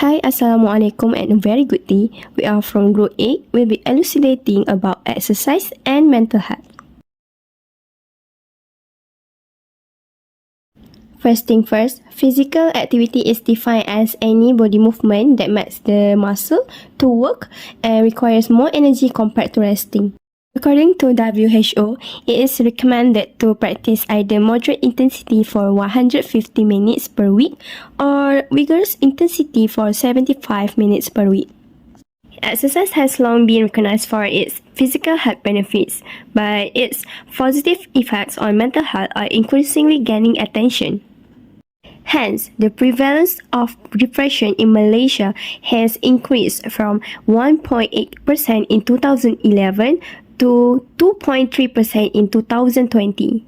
Hi, Assalamualaikum and a very good day. We are from Group 8. We'll be elucidating about exercise and mental health. First thing first, physical activity is defined as any body movement that makes the muscle to work and requires more energy compared to resting. According to WHO, it is recommended to practice either moderate intensity for 150 minutes per week or vigorous intensity for 75 minutes per week. Exercise has long been recognized for its physical health benefits, but its positive effects on mental health are increasingly gaining attention. Hence, the prevalence of depression in Malaysia has increased from 1.8% in 2011 to 2.3% in 2020.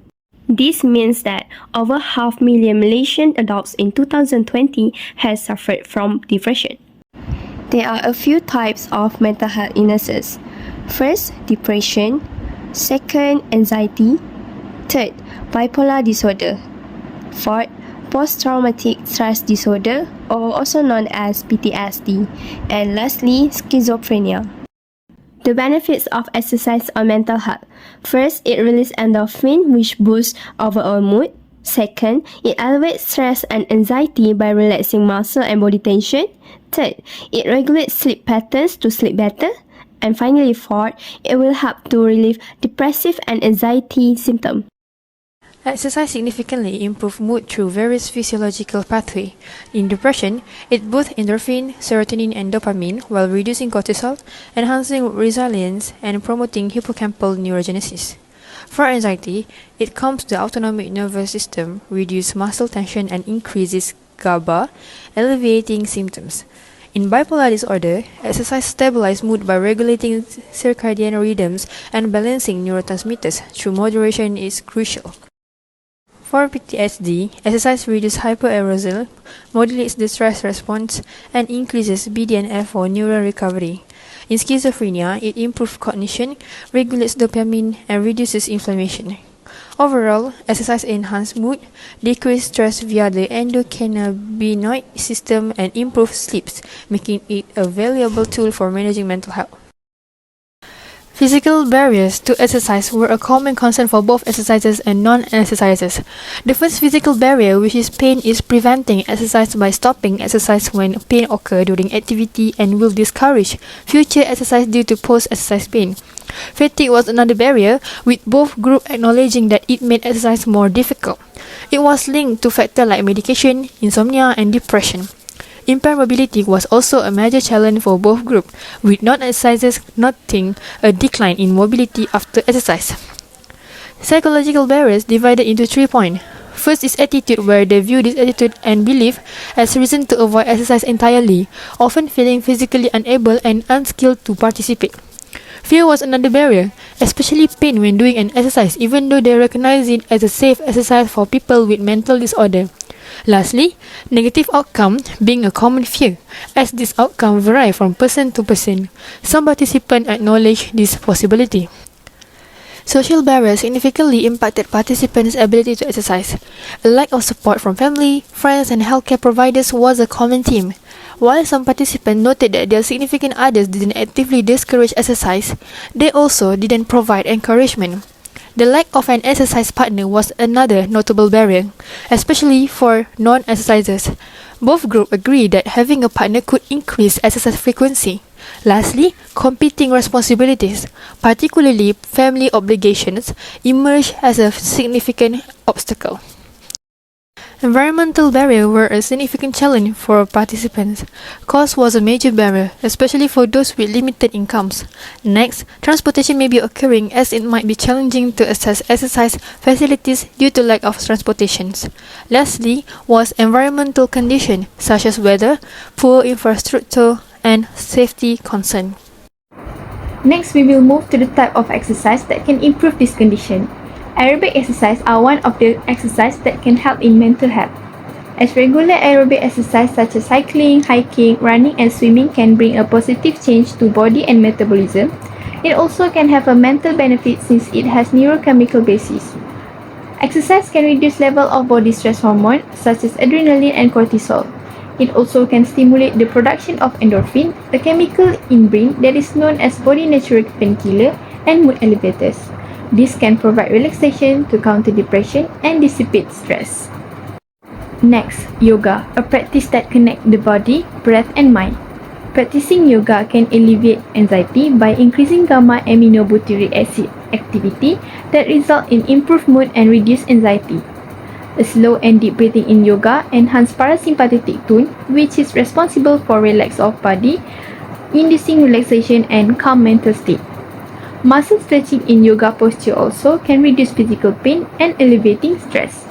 This means that over 500,000 Malaysian adults in 2020 has suffered from depression. There are a few types of mental health illnesses. First, depression. Second, anxiety. Third, bipolar disorder. Fourth, post-traumatic stress disorder, or also known as PTSD. And lastly, schizophrenia. The benefits of exercise on mental health. First, it releases endorphin, which boosts overall mood. Second, it elevates stress and anxiety by relaxing muscle and body tension. Third, it regulates sleep patterns to sleep better. And finally, fourth, it will help to relieve depressive and anxiety symptoms. Exercise significantly improves mood through various physiological pathways. In depression, it boosts endorphin, serotonin, and dopamine while reducing cortisol, enhancing resilience, and promoting hippocampal neurogenesis. For anxiety, it calms the autonomic nervous system, reduces muscle tension, and increases GABA, alleviating symptoms. In bipolar disorder, exercise stabilizes mood by regulating circadian rhythms and balancing neurotransmitters through moderation is crucial. For PTSD, exercise reduces hyperarousal, modulates the stress response, and increases BDNF for neural recovery. In schizophrenia, it improves cognition, regulates dopamine, and reduces inflammation. Overall, exercise enhances mood, decreases stress via the endocannabinoid system, and improves sleep, making it a valuable tool for managing mental health. Physical barriers to exercise were a common concern for both exercisers and non-exercisers. The first physical barrier, which is pain, is preventing exercise by stopping exercise when pain occurs during activity and will discourage future exercise due to post-exercise pain. Fatigue was another barrier, with both groups acknowledging that it made exercise more difficult. It was linked to factors like medication, insomnia, and depression. Impaired mobility was also a major challenge for both groups, with non-exercisers noting a decline in mobility after exercise. Psychological barriers divided into 3 points. First is attitude, where they view this attitude and belief as reason to avoid exercise entirely, often feeling physically unable and unskilled to participate. Fear was another barrier, especially pain when doing an exercise, even though they recognize it as a safe exercise for people with mental disorder. Lastly, negative outcome being a common fear, as this outcome vary from person to person. Some participants acknowledge this possibility. Social barriers significantly impacted participants' ability to exercise. A lack of support from family, friends, and healthcare providers was a common theme. While some participants noted that their significant others didn't actively discourage exercise, they also didn't provide encouragement. The lack of an exercise partner was another notable barrier, especially for non-exercisers. Both groups agree that having a partner could increase exercise frequency. Lastly, competing responsibilities, particularly family obligations, emerged as a significant obstacle. Environmental barriers were a significant challenge for participants. Cost was a major barrier, especially for those with limited incomes. Next, transportation may be occurring as it might be challenging to access exercise facilities due to lack of transportation. Lastly was environmental conditions such as weather, poor infrastructure, and safety concern. Next, we will move to the type of exercise that can improve this condition. Aerobic exercise are one of the exercises that can help in mental health. As regular aerobic exercise such as cycling, hiking, running, and swimming can bring a positive change to body and metabolism, it also can have a mental benefit since it has neurochemical basis. Exercise can reduce level of body stress hormone such as adrenaline and cortisol. It also can stimulate the production of endorphin, a chemical in brain that is known as body natural painkiller and mood elevators. This can provide relaxation to counter depression and dissipate stress. Next, yoga, a practice that connects the body, breath and mind. Practicing yoga can alleviate anxiety by increasing gamma-aminobutyric acid activity that result in improved mood and reduced anxiety. A slow and deep breathing in yoga enhances parasympathetic tone, which is responsible for relax of body, inducing relaxation and calm mental state. Muscle stretching in yoga posture also can reduce physical pain and alleviating stress.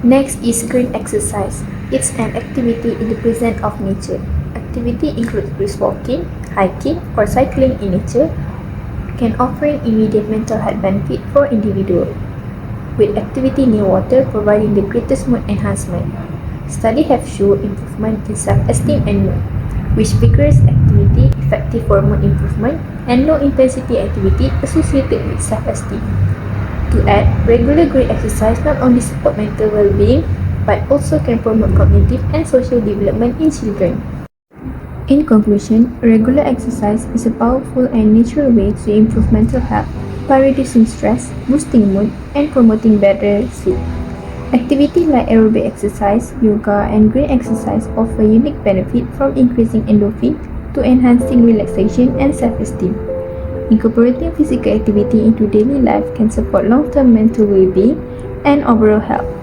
Next is green exercise. It's an activity in the presence of nature. Activity includes brisk walking, hiking, or cycling in nature, can offer immediate mental health benefit for individuals, with activity near water providing the greatest mood enhancement. Studies have shown improvement in self-esteem and mood, with vigorous activity effective for mood improvement and low-intensity activity associated with self-esteem. To add, regular green exercise not only support mental well-being, but also can promote cognitive and social development in children. In conclusion, regular exercise is a powerful and natural way to improve mental health by reducing stress, boosting mood, and promoting better sleep. Activities like aerobic exercise, yoga, and green exercise offer unique benefit from increasing endorphin to enhancing relaxation and self-esteem. Incorporating physical activity into daily life can support long-term mental well-being and overall health.